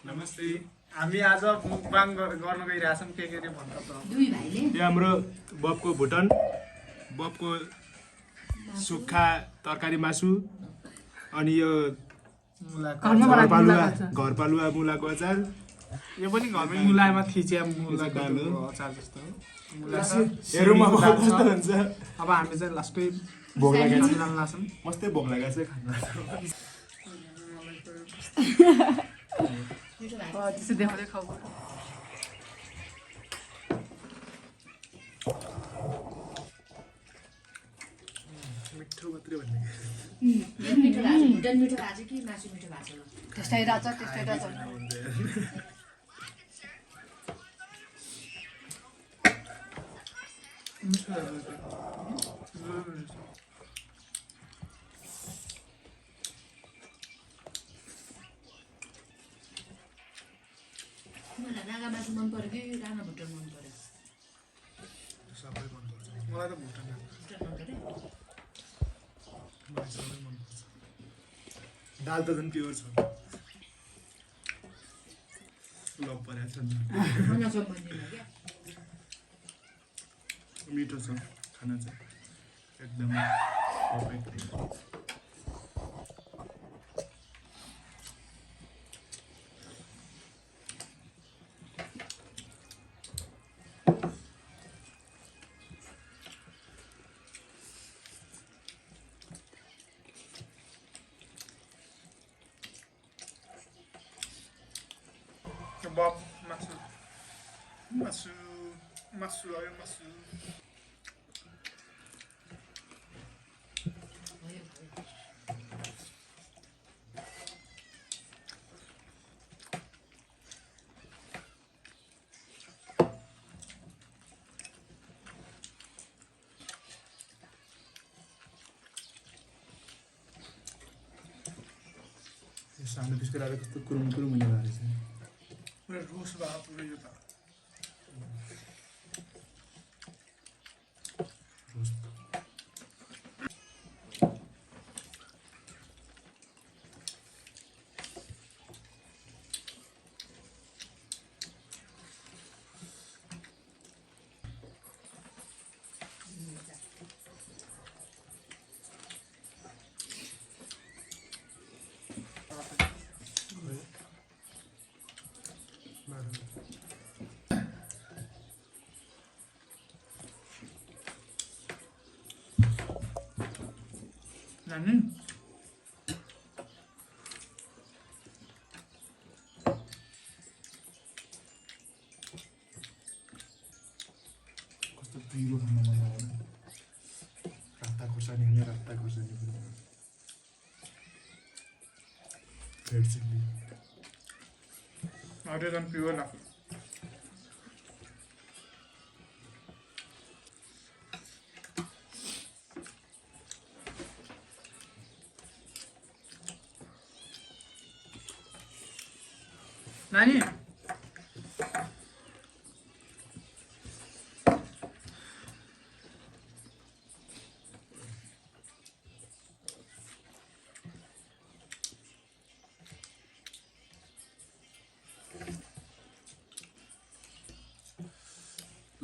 नमस्ते हामी आज मुकबाङ गर्न गइरहेछौँ के भन्छ त दुई भाइले यो हाम्रो बबको भुटन बबको सुक्खा तरकारी मासु अनि यो घरपालुवा मुलाको अचार यो पनि घरमै मुलामा थिचिया मुलाको अचार जस्तो हेरौँ अब कस्तो हुन्छ अब हामी चाहिँ लास्टै भोग लागेको छ मस्तै भोग लागेको छ खाना त्यसो देखाउँदै खाऊ मिठो मात्रै भन्ने मिठो भएको भुटन मिठो भएको कि मासु मिठो भएको त्यस्तै रहेछ मलाई नागा मासु मन पर्यो कि रामा भुटन मन पर्यो सबै मनपर्छ मलाई त भुटन मन पर्यो मलाई सबै मनपर्छ दाल त झन् प्योर छ लभ परेको छ नि खाना सम्बन्धीमा क्या मिठो छ खाना चाहिँ एकदम perfect Kebab, masu, ayo masu. Sambil biskit ada kस्तो kurum-kurum menyebar sih. Udah roast banget udah juga. Roast. Nani? Kस्तो पिरो खान मन लाग्दैन राता खोर्सानी हुने राता खोर्सानी रेड चिल्ली अरे झन् पिरो लाग्छ Nani?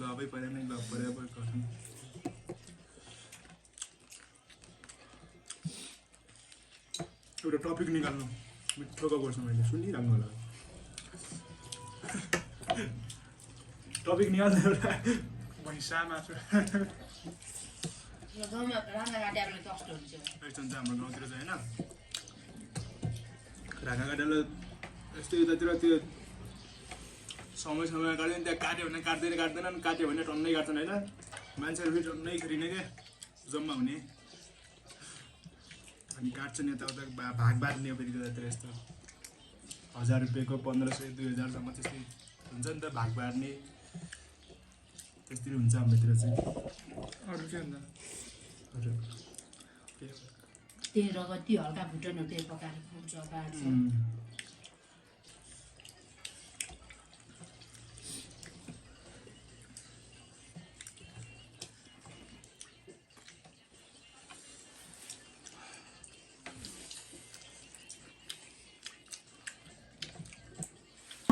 Labai pare नै लभ परे अब गर्नु एउटा टपिक निकाल्नु मिठोको गर्छु मैले सुनिराख्नु होला टपिक निकाल्नु एउटा भैँसामा छ यो गाउँमा राँगा काट्याले कस्तो हुन्छ एकदम चाहिँ हाम्रो गाउँतिर चाहिँ हैन राँगा काट्याले यस्तो यतातिर त्यो समयमा काट्दैन त्यहाँ काट्यो भने काट्दैनन् काट्यो भने टन्नै काट्छन् हैन मान्छेहरू फेरि टन्नै खेरिने के जम्मा हुने अनि काट्छन् यताउता भाग बाँड्ने फेरि त्यतातिर यस्तो 1000 रुपियाँको 1500 2000 सम्म त्यस्तै हुन्छ नि त भाग बाँड्ने त्यस्तै हुन्छ हाम्रोतिर चाहिँ अरू के हुन्छ त्यही रगती हल्का भुटनहरू त्यही पकाएर खुवाउँछ बाँड्छ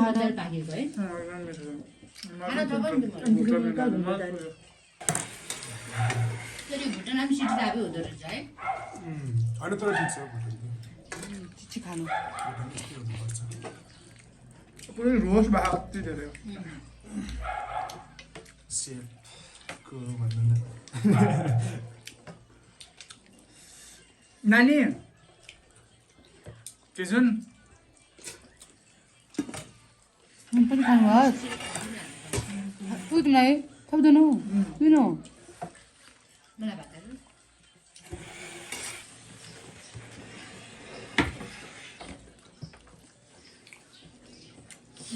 मजाले पाकेको है खाना जब नि त्यसले भुटन हामी सिटी दाबे हुँदो रहेछ है होइन तर ठिक छ चिची खानु पुरै रोस्ट भयो अति धेरै सेपको भन्नु न नानी के जुन पनि खानुहोस् पुग्दैन थप्दैनौ किन मलाई भातहरू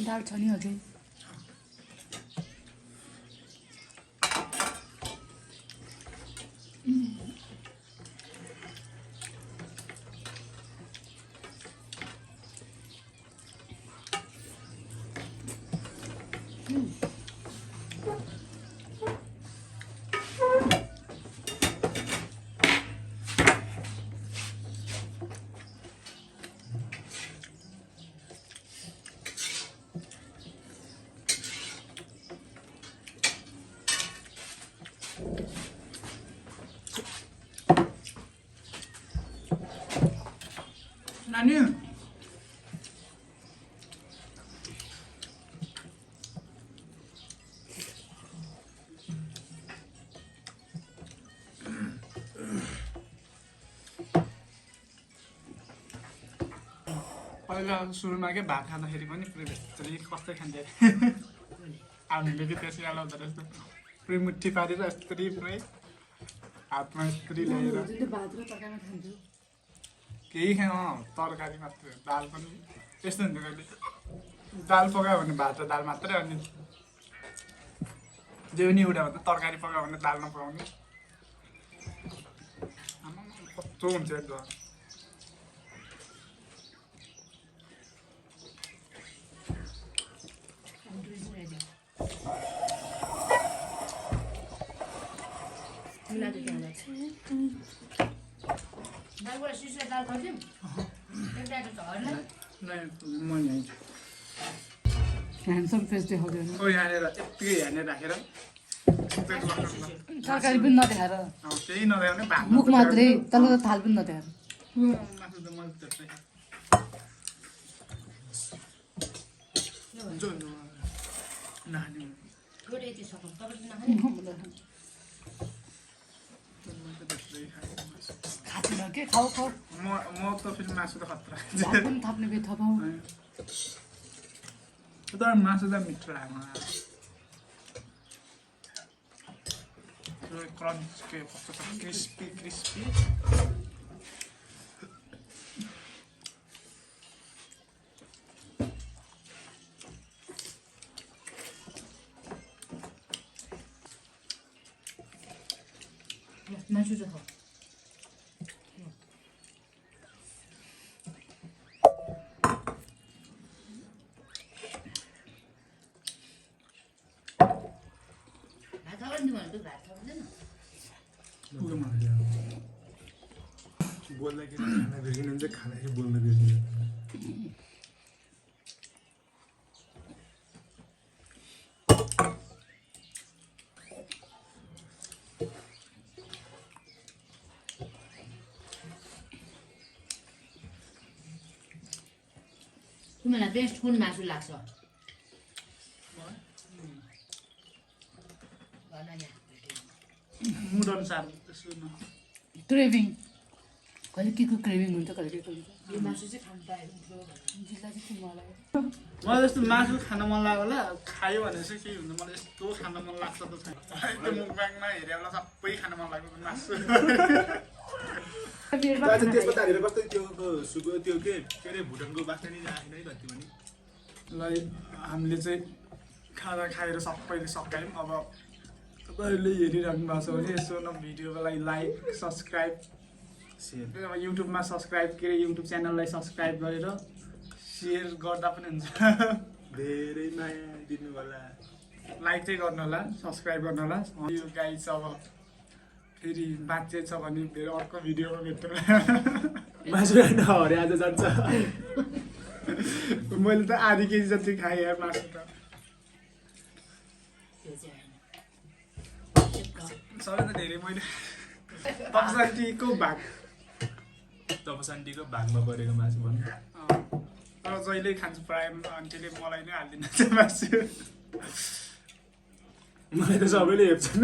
दाल छ नि अझै नानी पहिला सुरुमा के भात खाँदाखेरि पनि पुरै भेत्री कस्तै खान्थ्यो हामीले कि त्यसै हाल्दो रहेछ पुरै मुठी पारेर यस्तरी पुरै हातमा यस्तरी ल्याएर भात र तरकारीमा खान्छु केही खाएन तरकारी मात्रै दाल पनि त्यस्तो हुन्थ्यो कहिले दाल पकायो भने भात र दाल मात्रै अनि जे पनि एउटा भन्दा तरकारी पकायो भने दाल नपकाउने कस्तो हुन्छ एकदम मिलाएको त्यहाँ दालबाट सिस्यो दाल खान्छौँ एउटा झर्न म यहीँ ह्यान्डसम फेस देखाउँदैन ओ यहाँनिर यत्तिकै यहाँनिर राखेर तरकारी पनि नदेखाएर केही नदेखाउने भात मुख मात्रै तल त थाल पनि नदेखाएर मासु त मैले त्यस्तै हुन्छ हुन्छ नानी छोडे यति सक्नु तपाईँ नखाने त्यस्तै खाएको मासु खाँदैन के खाऊ खाऊ म त फेरि मासु त खतरा भात पनि थाप्ने फेरि थपाऊ तर मासु त मिठो लाग्यो मलाई क्रन्च के कस्तो छ क्रिस्पी क्रिस्पी मासु चाहिँ खाऊ भात खाऊ नि भनेको भात खाउँदैन पुग्यो मलाई बोल्दाखेरि खाना बिर्सिनुहुन्छ खाँदाखेरि बोल्न बिर्सिन्छ तिमीलाई बेस्ट कुन मासु लाग्छ भन यहाँ मुड अनुसार त्यसो न क्रेभिङ कहिले के को क्रेभिङ हुन्छ कहिले के को हुन्छ यो मासु चाहिँ खानु पायो भने जिल्ला चाहिँ के मलाई मलाई जस्तो मासु खान मन लाग्यो होला खायो भने चाहिँ के हुन्छ मलाई यस्तो खान मन लाग्छ त छैन त्यो मुखबाङमा हेऱ्यो होला सबै खान मन लाग्छ मासु त्यसमा त हालेर कस्तो त्यो सुको त्यो के अरे भुटनको बाख्रा नि राखेन है कति पनि ल हामीले चाहिँ खाना खाएर सबैले सकायौँ अब तपाईँहरूले हेरिराख्नु भएको छ भने यसो न भिडियोलाई लाइक सब्सक्राइब अब युट्युबमा सब्सक्राइब के अरे युट्युब च्यानललाई सब्सक्राइब गरेर सेयर गर्दा पनि हुन्छ धेरै माया दिनु होला लाइक चाहिँ गर्नु होला सब्सक्राइब गर्नु होला यो गाइस अब फेरि बाँचे छ भने फेरि अर्को भिडियोमा भेट्नु मासु होइन हरे आज जान्छ मैले त आधी केजी जति खाएँ यार मासु त त्यो चाहिँ होइन सबैभन्दा धेरै मैले तपसान्टीको भाग तपसान्टीको भागमा परेको मासु भन्नु तर जहिले खान्छु प्रायः आन्टीले मलाई नै हालिदिनु मासु मलाई त सबैले हेप्छन्